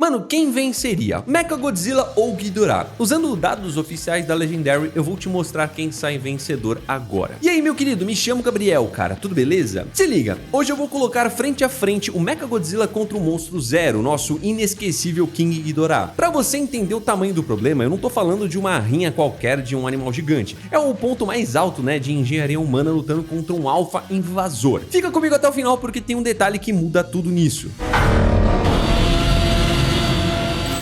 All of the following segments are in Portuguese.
Mano, quem venceria? Mechagodzilla ou Ghidorah? Usando dados oficiais da Legendary, eu vou te mostrar quem sai vencedor agora. E aí, meu querido, me chamo Gabriel, cara, tudo beleza? Se liga, hoje eu vou colocar frente a frente o Mechagodzilla contra o Monstro Zero, nosso inesquecível King Ghidorah. Pra você entender o tamanho do problema, eu não tô falando de uma rinha qualquer de um animal gigante. É o ponto mais alto, né, de engenharia humana lutando contra um alfa invasor. Fica comigo até o final porque tem um detalhe que muda tudo nisso.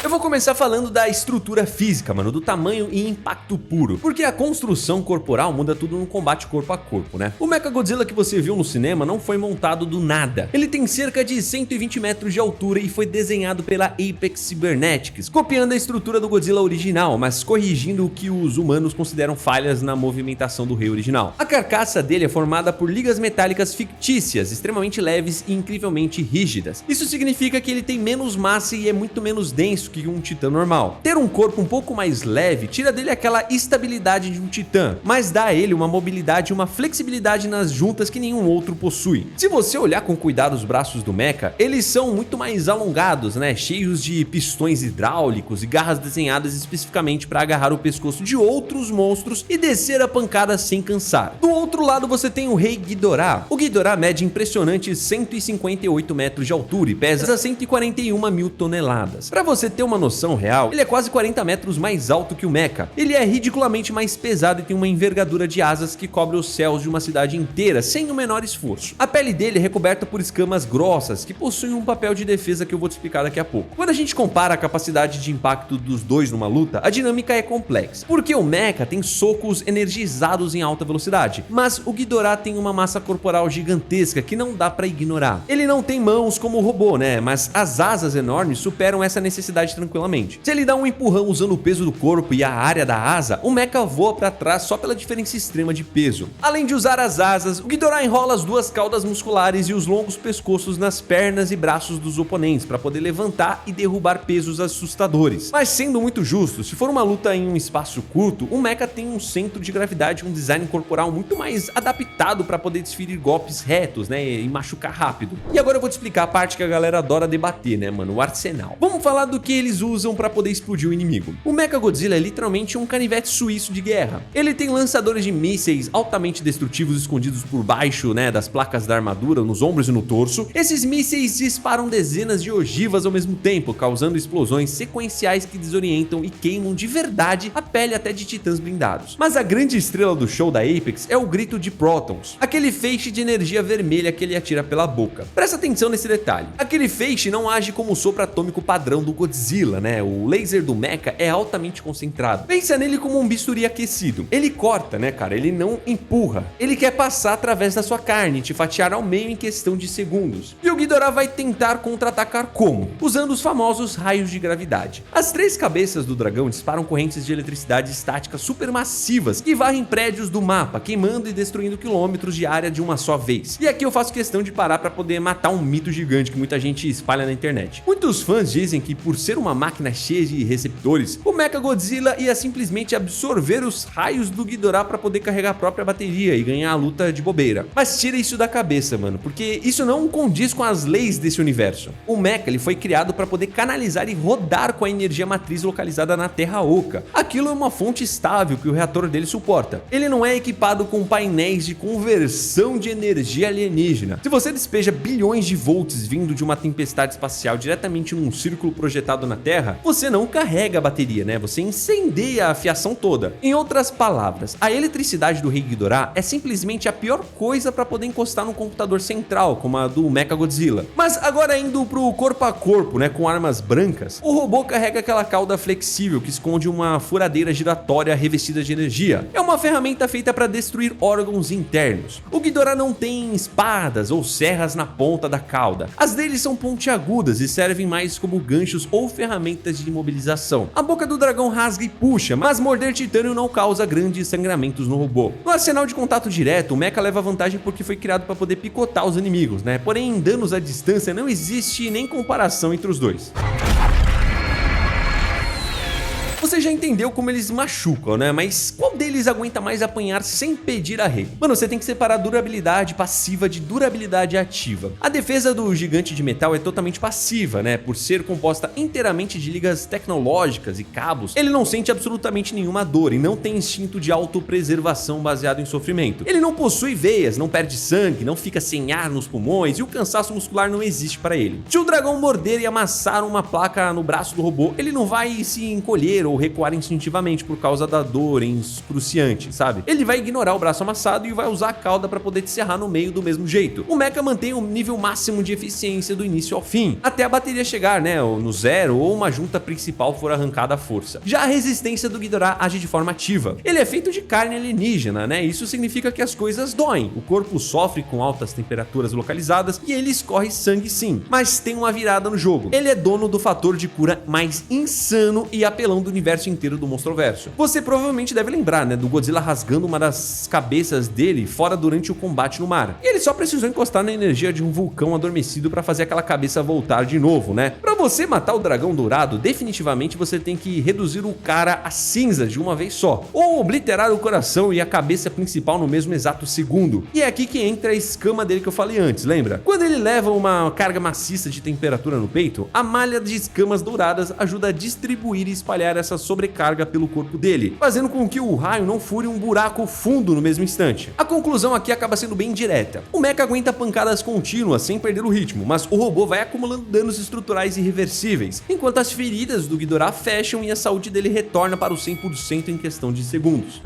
Eu vou começar falando da estrutura física, mano, do tamanho e impacto puro, porque a construção corporal muda tudo no combate corpo a corpo, né? O Mechagodzilla que você viu no cinema não foi montado do nada. Ele tem cerca de 120 metros de altura e foi desenhado pela Apex Cybernetics, copiando a estrutura do Godzilla original, mas corrigindo o que os humanos consideram falhas na movimentação do rei original. A carcaça dele é formada por ligas metálicas fictícias, extremamente leves e incrivelmente rígidas. Isso significa que ele tem menos massa e é muito menos denso que um titã normal. Ter um corpo um pouco mais leve tira dele aquela estabilidade de um titã, mas dá a ele uma mobilidade e uma flexibilidade nas juntas que nenhum outro possui. Se você olhar com cuidado os braços do Mecha, eles são muito mais alongados, né, cheios de pistões hidráulicos e garras desenhadas especificamente para agarrar o pescoço de outros monstros e descer a pancada sem cansar. Do outro lado você tem o rei Ghidorah. O Ghidorah mede impressionantes 158 metros de altura e pesa 141 mil toneladas. Para você ter uma noção real, ele é quase 40 metros mais alto que o Mecha. Ele é ridiculamente mais pesado e tem uma envergadura de asas que cobre os céus de uma cidade inteira sem o menor esforço. A pele dele é recoberta por escamas grossas que possuem um papel de defesa que eu vou te explicar daqui a pouco. Quando a gente compara a capacidade de impacto dos dois numa luta, a dinâmica é complexa, porque o Mecha tem socos energizados em alta velocidade, mas o Ghidorah tem uma massa corporal gigantesca que não dá pra ignorar. Ele não tem mãos como o robô, né, mas as asas enormes superam essa necessidade tranquilamente. Se ele dá um empurrão usando o peso do corpo e a área da asa, o Mecha voa para trás só pela diferença extrema de peso. Além de usar as asas, o Ghidorah enrola as duas caudas musculares e os longos pescoços nas pernas e braços dos oponentes para poder levantar e derrubar pesos assustadores. Mas sendo muito justo, se for uma luta em um espaço curto, o Mecha tem um centro de gravidade e um design corporal muito mais adaptado para poder desferir golpes retos, né, e machucar rápido. E agora eu vou te explicar a parte que a galera adora debater, né, mano, o arsenal. Vamos falar do que eles usam para poder explodir o inimigo. O Mechagodzilla é literalmente um canivete suíço de guerra. Ele tem lançadores de mísseis altamente destrutivos escondidos por baixo, né, das placas da armadura, nos ombros e no torso. Esses mísseis disparam dezenas de ogivas ao mesmo tempo, causando explosões sequenciais que desorientam e queimam de verdade a pele até de titãs blindados. Mas a grande estrela do show da Apex é o grito de prótons, aquele feixe de energia vermelha que ele atira pela boca. Presta atenção nesse detalhe. Aquele feixe não age como o sopro atômico padrão do Godzilla, né? O laser do Mecha é altamente concentrado. Pensa nele como um bisturi aquecido. Ele corta, né, cara? Ele não empurra. Ele quer passar através da sua carne e te fatiar ao meio em questão de segundos. E o Ghidorah vai tentar contra-atacar como? Usando os famosos raios de gravidade. As três cabeças do dragão disparam correntes de eletricidade estática supermassivas que varrem prédios do mapa, queimando e destruindo quilômetros de área de uma só vez. E aqui eu faço questão de parar para poder matar um mito gigante que muita gente espalha na internet. Muitos fãs dizem que por ser uma máquina cheia de receptores, o Mechagodzilla ia simplesmente absorver os raios do Ghidorah para poder carregar a própria bateria e ganhar a luta de bobeira. Mas tira isso da cabeça, mano, porque isso não condiz com as leis desse universo. O Mecha ele foi criado para poder canalizar e rodar com a energia matriz localizada na Terra Oca. Aquilo é uma fonte estável que o reator dele suporta. Ele não é equipado com painéis de conversão de energia alienígena. Se você despeja bilhões de volts vindo de uma tempestade espacial diretamente num círculo projetado na Terra, você não carrega a bateria, né? Você incendeia a fiação toda. Em outras palavras, a eletricidade do rei Ghidorah é simplesmente a pior coisa para poder encostar no computador central, como a do Mechagodzilla. Mas agora indo pro corpo a corpo, né, com armas brancas, o robô carrega aquela cauda flexível que esconde uma furadeira giratória revestida de energia. É uma ferramenta feita para destruir órgãos internos. O Ghidorah não tem espadas ou serras na ponta da cauda. As deles são pontiagudas e servem mais como ganchos ou ferramentas de imobilização. A boca do dragão rasga e puxa, mas morder titânio não causa grandes sangramentos no robô. No arsenal de contato direto, o Mecha leva vantagem porque foi criado para poder picotar os inimigos, né? Porém, em danos à distância não existe nem comparação entre os dois. Você já entendeu como eles machucam, né? Mas qual deles aguenta mais apanhar sem pedir arrego? Mano, você tem que separar durabilidade passiva de durabilidade ativa. A defesa do gigante de metal é totalmente passiva, né? Por ser composta inteiramente de ligas tecnológicas e cabos, ele não sente absolutamente nenhuma dor e não tem instinto de autopreservação baseado em sofrimento. Ele não possui veias, não perde sangue, não fica sem ar nos pulmões e o cansaço muscular não existe para ele. Se o dragão morder e amassar uma placa no braço do robô, ele não vai se encolher ou recuar instintivamente por causa da dor excruciante, sabe? Ele vai ignorar o braço amassado e vai usar a cauda para poder te serrar no meio do mesmo jeito. O mecha mantém o nível máximo de eficiência do início ao fim, até a bateria chegar, né, no zero ou uma junta principal for arrancada à força. Já a resistência do Ghidorah age de forma ativa. Ele é feito de carne alienígena, né? Isso significa que as coisas doem. O corpo sofre com altas temperaturas localizadas e ele escorre sangue sim. Mas tem uma virada no jogo. Ele é dono do fator de cura mais insano e apelão do universo inteiro do Monstroverso. Você provavelmente deve lembrar, né, do Godzilla rasgando uma das cabeças dele fora durante o combate no mar. E ele só precisou encostar na energia de um vulcão adormecido para fazer aquela cabeça voltar de novo, né? Para você matar o dragão dourado, definitivamente você tem que reduzir o cara a cinzas de uma vez só, ou obliterar o coração e a cabeça principal no mesmo exato segundo. E é aqui que entra a escama dele que eu falei antes, lembra? Quando ele leva uma carga maciça de temperatura no peito, a malha de escamas douradas ajuda a distribuir e espalhar essa sobrecarga pelo corpo dele, fazendo com que o raio não fure um buraco fundo no mesmo instante. A conclusão aqui acaba sendo bem direta. O mecha aguenta pancadas contínuas sem perder o ritmo, mas o robô vai acumulando danos estruturais irreversíveis, enquanto as feridas do Ghidorah fecham e a saúde dele retorna para o 100% em questão de segundos.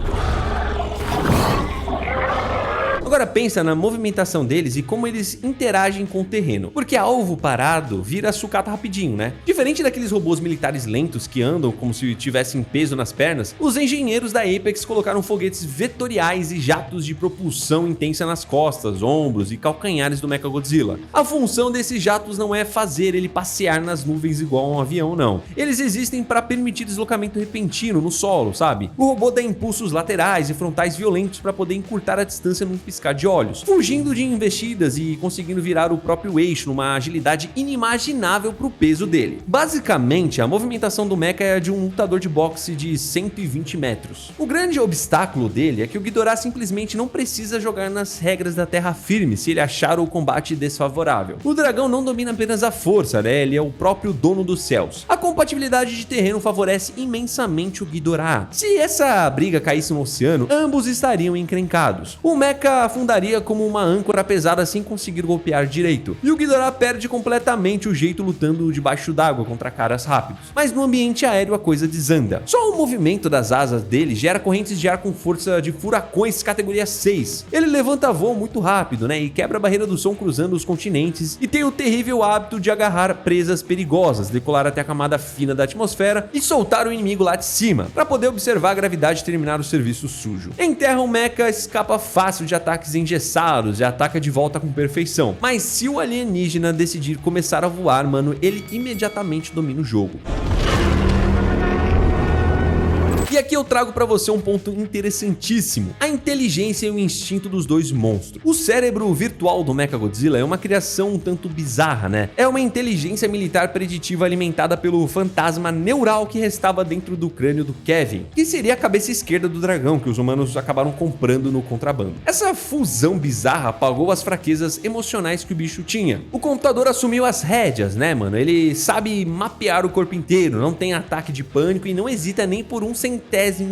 Agora pensa na movimentação deles e como eles interagem com o terreno, porque alvo parado vira sucata rapidinho, né? Diferente daqueles robôs militares lentos que andam como se tivessem peso nas pernas, os engenheiros da Apex colocaram foguetes vetoriais e jatos de propulsão intensa nas costas, ombros e calcanhares do Mechagodzilla. A função desses jatos não é fazer ele passear nas nuvens igual a um avião, não. Eles existem para permitir deslocamento repentino no solo, sabe? O robô dá impulsos laterais e frontais violentos para poder encurtar a distância num piscar de olhos, fugindo de investidas e conseguindo virar o próprio eixo numa agilidade inimaginável pro peso dele. Basicamente, a movimentação do mecha é a de um lutador de boxe de 120 metros. O grande obstáculo dele é que o Ghidorah simplesmente não precisa jogar nas regras da terra firme se ele achar o combate desfavorável. O dragão não domina apenas a força, né? Ele é o próprio dono dos céus. A compatibilidade de terreno favorece imensamente o Ghidorah. Se essa briga caísse no oceano, ambos estariam encrencados. O mecha afundaria como uma âncora pesada sem conseguir golpear direito, e o Ghidorah perde completamente o jeito lutando debaixo d'água contra caras rápidos. Mas no ambiente aéreo a coisa desanda. Só o movimento das asas dele gera correntes de ar com força de furacões categoria 6. Ele levanta voo muito rápido, né, e quebra a barreira do som cruzando os continentes, e tem o terrível hábito de agarrar presas perigosas, decolar até a camada fina da atmosfera e soltar o inimigo lá de cima, para poder observar a gravidade e terminar o serviço sujo. Em terra, o mecha escapa fácil de ataques engessados e ataca de volta com perfeição, mas se o alienígena decidir começar a voar, mano, ele imediatamente domina o jogo. E aqui eu trago pra você um ponto interessantíssimo: a inteligência e o instinto dos dois monstros. O cérebro virtual do Mechagodzilla é uma criação um tanto bizarra, né? É uma inteligência militar preditiva alimentada pelo fantasma neural que restava dentro do crânio do Kevin, que seria a cabeça esquerda do dragão que os humanos acabaram comprando no contrabando. Essa fusão bizarra apagou as fraquezas emocionais que o bicho tinha. O computador assumiu as rédeas, né, mano? Ele sabe mapear o corpo inteiro, não tem ataque de pânico e não hesita nem por um centésimo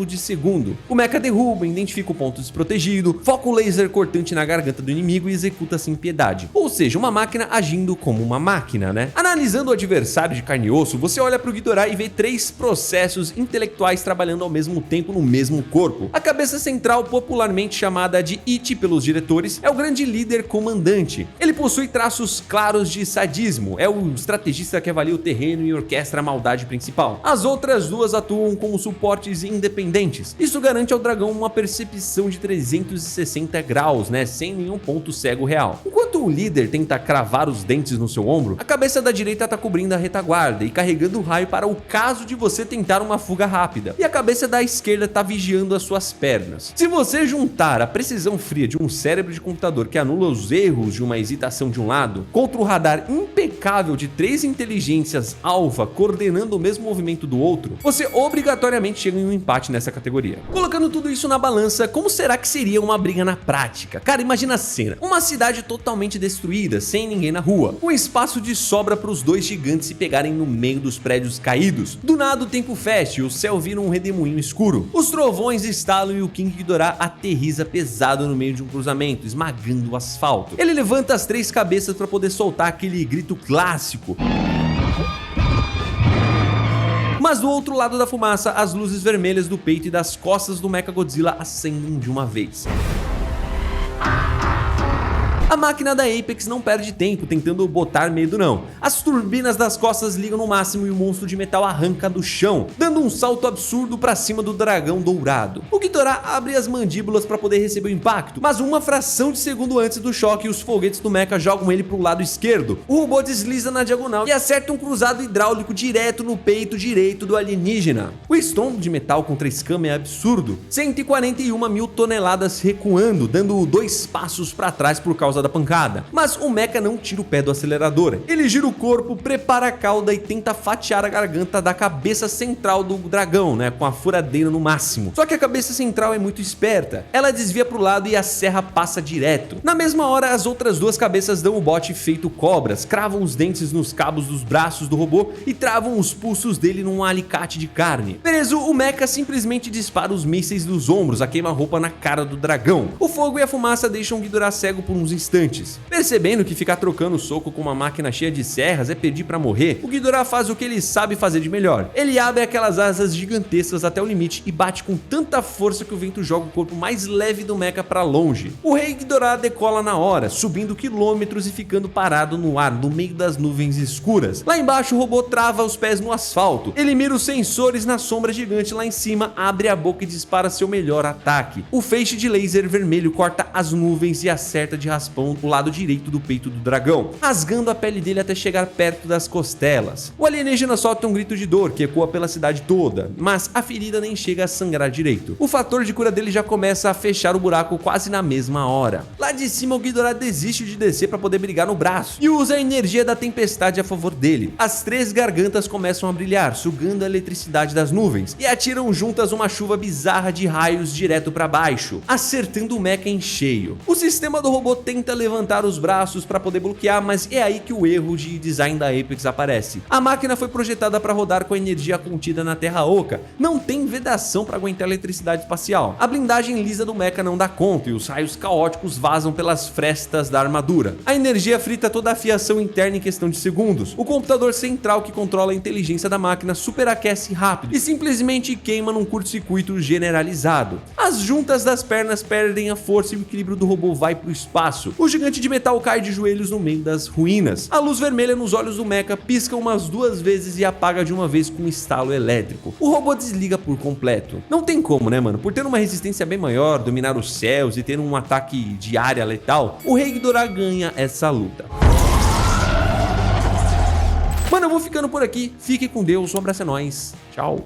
de segundo. O mecha derruba, identifica o ponto desprotegido, foca o laser cortante na garganta do inimigo e executa sem piedade. Ou seja, uma máquina agindo como uma máquina, né? Analisando o adversário de carne e osso, você olha pro Ghidorah e vê 3 processos intelectuais trabalhando ao mesmo tempo no mesmo corpo. A cabeça central, popularmente chamada de It pelos diretores, é o grande líder comandante. Ele possui traços claros de sadismo, é o estrategista que avalia o terreno e orquestra a maldade principal. As outras duas atuam como suportes independentes. Isso garante ao dragão uma percepção de 360 graus, né, sem nenhum ponto cego real. Enquanto o líder tenta cravar os dentes no seu ombro, a cabeça da direita tá cobrindo a retaguarda e carregando o raio para o caso de você tentar uma fuga rápida, e a cabeça da esquerda tá vigiando as suas pernas. Se você juntar a precisão fria de um cérebro de computador que anula os erros de uma hesitação de um lado, contra o radar impecável impecável de 3 inteligências alfa coordenando o mesmo movimento do outro, você obrigatoriamente chega em um empate nessa categoria. Colocando tudo isso na balança, como será que seria uma briga na prática? Cara, imagina a cena, uma cidade totalmente destruída, sem ninguém na rua, com espaço de sobra para os dois gigantes se pegarem no meio dos prédios caídos. Do nada o tempo fecha e o céu vira um redemoinho escuro. Os trovões estalam e o King Ghidorah aterriza pesado no meio de um cruzamento, esmagando o asfalto. Ele levanta as 3 cabeças para poder soltar aquele grito clássico. Mas do outro lado da fumaça, as luzes vermelhas do peito e das costas do Mechagodzilla acendem de uma vez. A máquina da Apex não perde tempo tentando botar medo não. As turbinas das costas ligam no máximo e o monstro de metal arranca do chão, dando um salto absurdo pra cima do dragão dourado. O Ghidorah abre as mandíbulas para poder receber o impacto, mas uma fração de segundo antes do choque, os foguetes do mecha jogam ele pro lado esquerdo. O robô desliza na diagonal e acerta um cruzado hidráulico direto no peito direito do alienígena. O estômago de metal contra a escama é absurdo. 141 mil toneladas recuando, dando 2 passos para trás por causa da pancada. Mas o mecha não tira o pé do acelerador. Ele gira o corpo, prepara a cauda e tenta fatiar a garganta da cabeça central do dragão, né, com a furadeira no máximo. Só que a cabeça central é muito esperta. Ela desvia pro lado e a serra passa direto. Na mesma hora, as outras 2 cabeças dão o bote feito cobras, cravam os dentes nos cabos dos braços do robô e travam os pulsos dele num alicate de carne. Preso, o mecha simplesmente dispara os mísseis dos ombros a queima-roupa na cara do dragão. O fogo e a fumaça deixam o Ghidorah cego por uns instantes. Percebendo que ficar trocando soco com uma máquina cheia de serras é pedir pra morrer, o Ghidorah faz o que ele sabe fazer de melhor. Ele abre aquelas asas gigantescas até o limite e bate com tanta força que o vento joga o corpo mais leve do mecha pra longe. O rei Ghidorah decola na hora, subindo quilômetros e ficando parado no ar, no meio das nuvens escuras. Lá embaixo o robô trava os pés no asfalto. Ele mira os sensores na sombra gigante lá em cima, abre a boca e dispara seu melhor ataque. O feixe de laser vermelho corta as nuvens e acerta de raspão o lado direito do peito do dragão, rasgando a pele dele até chegar perto das costelas. O alienígena solta um grito de dor que ecoa pela cidade toda, mas a ferida nem chega a sangrar direito. O fator de cura dele já começa a fechar o buraco quase na mesma hora. Lá de cima o Ghidorah desiste de descer para poder brigar no braço e usa a energia da tempestade a favor dele. As 3 gargantas começam a brilhar, sugando a eletricidade das nuvens e atiram juntas uma chuva bizarra de raios direto para baixo, acertando o mecha em cheio. O sistema do robô tenta levantar os braços para poder bloquear, mas é aí que o erro de design da Apex aparece. A máquina foi projetada para rodar com a energia contida na Terra Oca, não tem vedação para aguentar a eletricidade espacial. A blindagem lisa do mecha não dá conta e os raios caóticos vazam pelas frestas da armadura. A energia frita toda a fiação interna em questão de segundos. O computador central que controla a inteligência da máquina superaquece rápido e simplesmente queima num curto-circuito generalizado. As juntas das pernas perdem a força e o equilíbrio do robô vai pro espaço. O gigante de metal cai de joelhos no meio das ruínas. A luz vermelha nos olhos do mecha pisca umas 2 vezes e apaga de uma vez com um estalo elétrico. O robô desliga por completo. Não tem como, né, mano? Por ter uma resistência bem maior, dominar os céus e ter um ataque de área letal, o rei Ghidorah ganha essa luta. Mano, eu vou ficando por aqui. Fique com Deus. Um abraço, é nóis. Tchau.